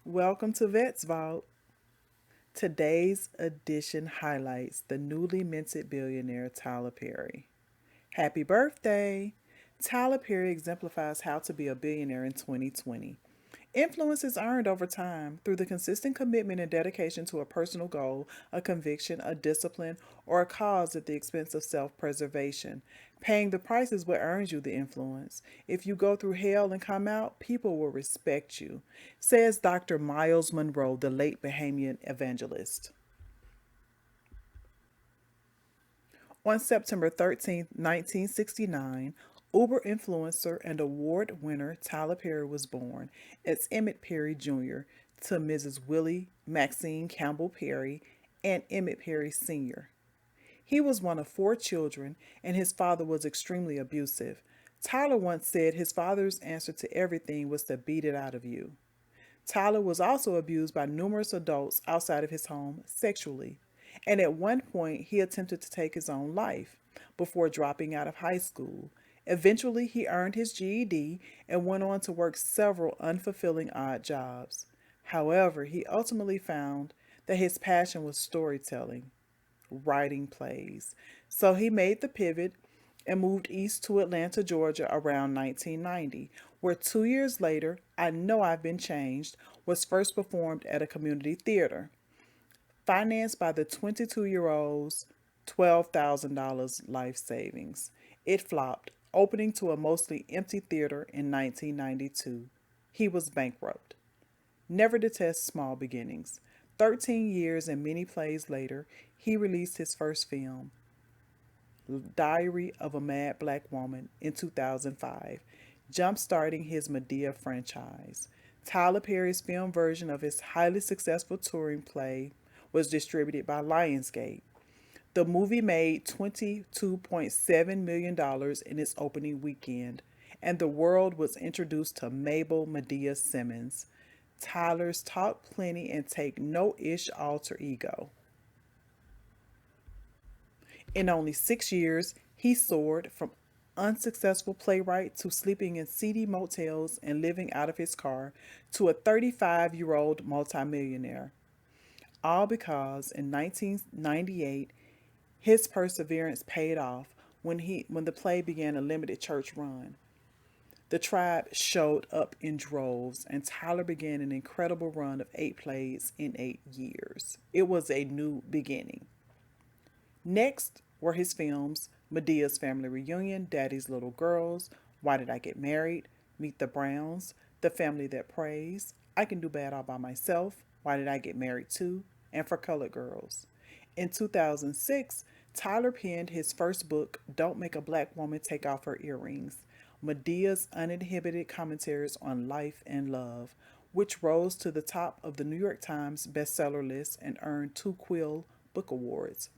Welcome to Vet's Vault. Today's edition highlights the newly minted billionaire Tyler Perry. Happy birthday! Tyler Perry exemplifies how to be a billionaire in 2020. Influence is earned over time through the consistent commitment and dedication to a personal goal, a conviction, a discipline, or a cause at the expense of self preservation. Paying the price is what earns you the influence. If you go through hell and come out, people will respect you, says Dr. Miles Monroe, the late Bahamian evangelist. On September 13, 1969, Uber influencer and award winner Tyler Perry was born as Emmett Perry Jr. to Mrs. Willie Maxine Campbell Perry and Emmett Perry Sr. He was one of four children, and his father was extremely abusive. Tyler once said his father's answer to everything was to beat it out of you. Tyler was also abused by numerous adults outside of his home sexually, and at one point he attempted to take his own life before dropping out of high school. Eventually, he earned his GED and went on to work several unfulfilling odd jobs. However, he ultimately found that his passion was storytelling, writing plays. So he made the pivot and moved east to Atlanta, Georgia around 1990, where 2 years later, I Know I've Been Changed was first performed at a community theater. Financed by the 22-year-old's $12,000 life savings, it flopped, opening to a mostly empty theater in 1992. He was bankrupt. Never detest small beginnings. 13 years and many plays later, he released his first film, Diary of a Mad Black Woman, in 2005, jump-starting his Medea franchise. Tyler Perry's film version of his highly successful touring play was distributed by Lionsgate. The movie made $22.7 million dollars in its opening weekend, and the world was introduced to Mabel Medea Simmons, Tyler's talk plenty and take no ish alter ego. In only 6 years, he soared from unsuccessful playwright to sleeping in seedy motels and living out of his car to a 35-year-old multimillionaire. All because in 1998, his perseverance paid off when the play began a limited church run. The tribe showed up in droves, and Tyler began an incredible run of 8 plays in 8 years. It was a new beginning. Next were his films Medea's Family Reunion, Daddy's Little Girls, Why Did I Get Married, Meet the Browns, The Family That Prays, I Can Do Bad All by Myself, Why Did I Get Married Too, and For Colored Girls. In 2006, Tyler penned his first book, Don't Make a Black Woman Take Off Her Earrings, Medea's uninhibited commentaries on life and love, which rose to the top of the New York Times bestseller list and earned two Quill Book Awards.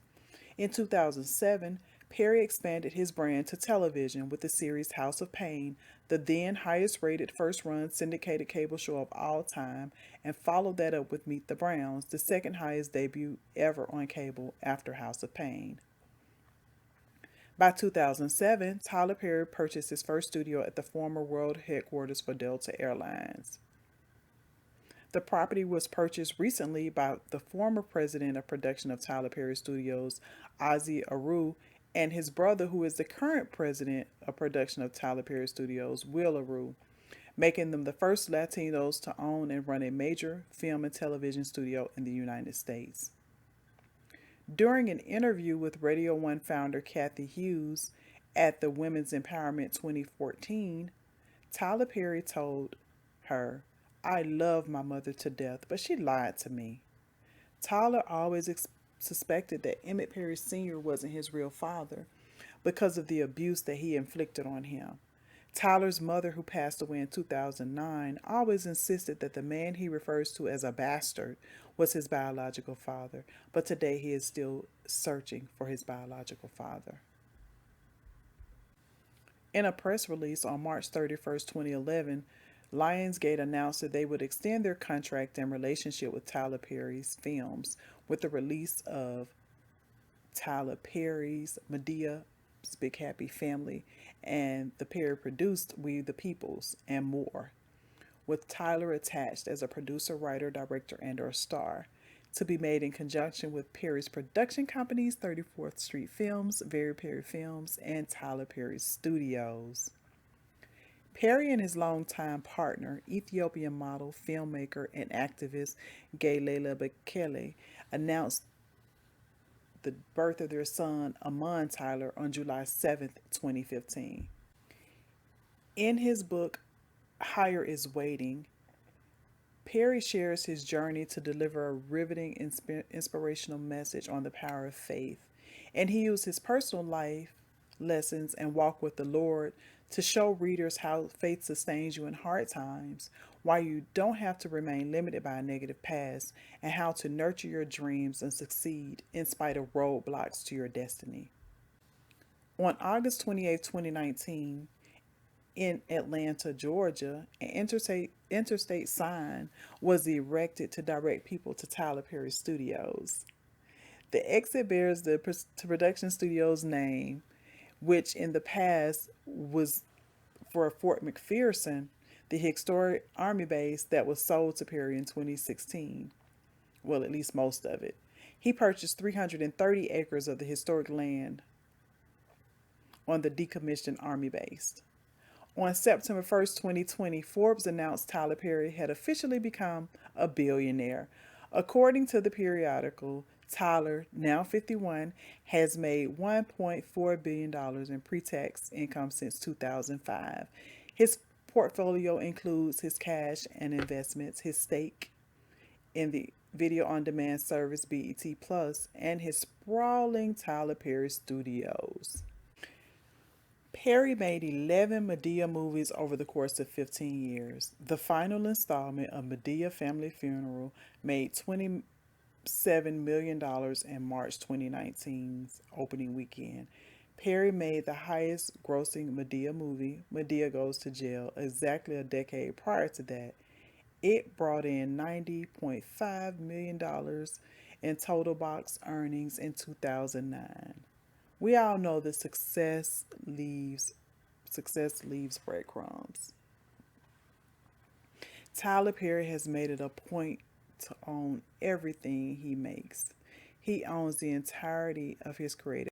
In 2007, Perry expanded his brand to television with the series House of Pain, the then highest rated first run syndicated cable show of all time, and followed that up with Meet the Browns, the second highest debut ever on cable after House of Pain. By 2007, Tyler Perry purchased his first studio at the former world headquarters for Delta Airlines. The property was purchased recently by the former president of production of Tyler Perry Studios, Ozzie Aru, and his brother, who is the current president of production of Tyler Perry Studios, Will Aru, making them the first Latinos to own and run a major film and television studio in the United States. During an interview with Radio 1 founder Kathy Hughes at the Women's Empowerment 2014, Tyler Perry told her, I love my mother to death, but she lied to me. Tyler always suspected that Emmett Perry Sr. wasn't his real father because of the abuse that he inflicted on him. Tyler's mother, who passed away in 2009, always insisted that the man he refers to as a bastard was his biological father, but today he is still searching for his biological father. In a press release on March 31st, 2011, Lionsgate announced that they would extend their contract and relationship with Tyler Perry's films with the release of Tyler Perry's Medea's Big Happy Family and the Perry produced We the Peoples and more. with Tyler attached as a producer, writer, director, and/or star. To be made in conjunction with Perry's production companies, 34th Street Films, Very Perry Films, and Tyler Perry Studios. Perry and his longtime partner, Ethiopian model, filmmaker, and activist Gaylela Bekele, announced the birth of their son, Amon Tyler, on July 7th, 2015. In his book, Higher is Waiting, Perry shares his journey to deliver a riveting, inspirational message on the power of faith. And he used his personal life lessons and walk with the Lord to show readers how faith sustains you in hard times, why you don't have to remain limited by a negative past, and how to nurture your dreams and succeed in spite of roadblocks to your destiny. On August 28, 2019, in Atlanta, Georgia, an interstate sign was erected to direct people to Tyler Perry Studios. The exit bears the production studio's name, which in the past was for Fort McPherson, the historic Army base that was sold to Perry in 2016. Well, at least most of it. He purchased 330 acres of the historic land on the decommissioned Army base. On September 1st, 2020, Forbes announced Tyler Perry had officially become a billionaire. According to the periodical, Tyler, now 51, has made $1.4 billion in pre-tax income since 2005. His portfolio includes his cash and investments, his stake in the video on demand service BET Plus, and his sprawling Tyler Perry Studios. Perry made 11 Madea movies over the course of 15 years. The final installment of Madea Family Funeral made $27 million in March 2019's opening weekend. Perry made the highest grossing Madea movie, Madea Goes to Jail, exactly a decade prior to that. It brought in $90.5 million in total box earnings in 2009. We all know that success leaves breadcrumbs. Tyler Perry has made it a point to own everything he makes. He owns the entirety of his creative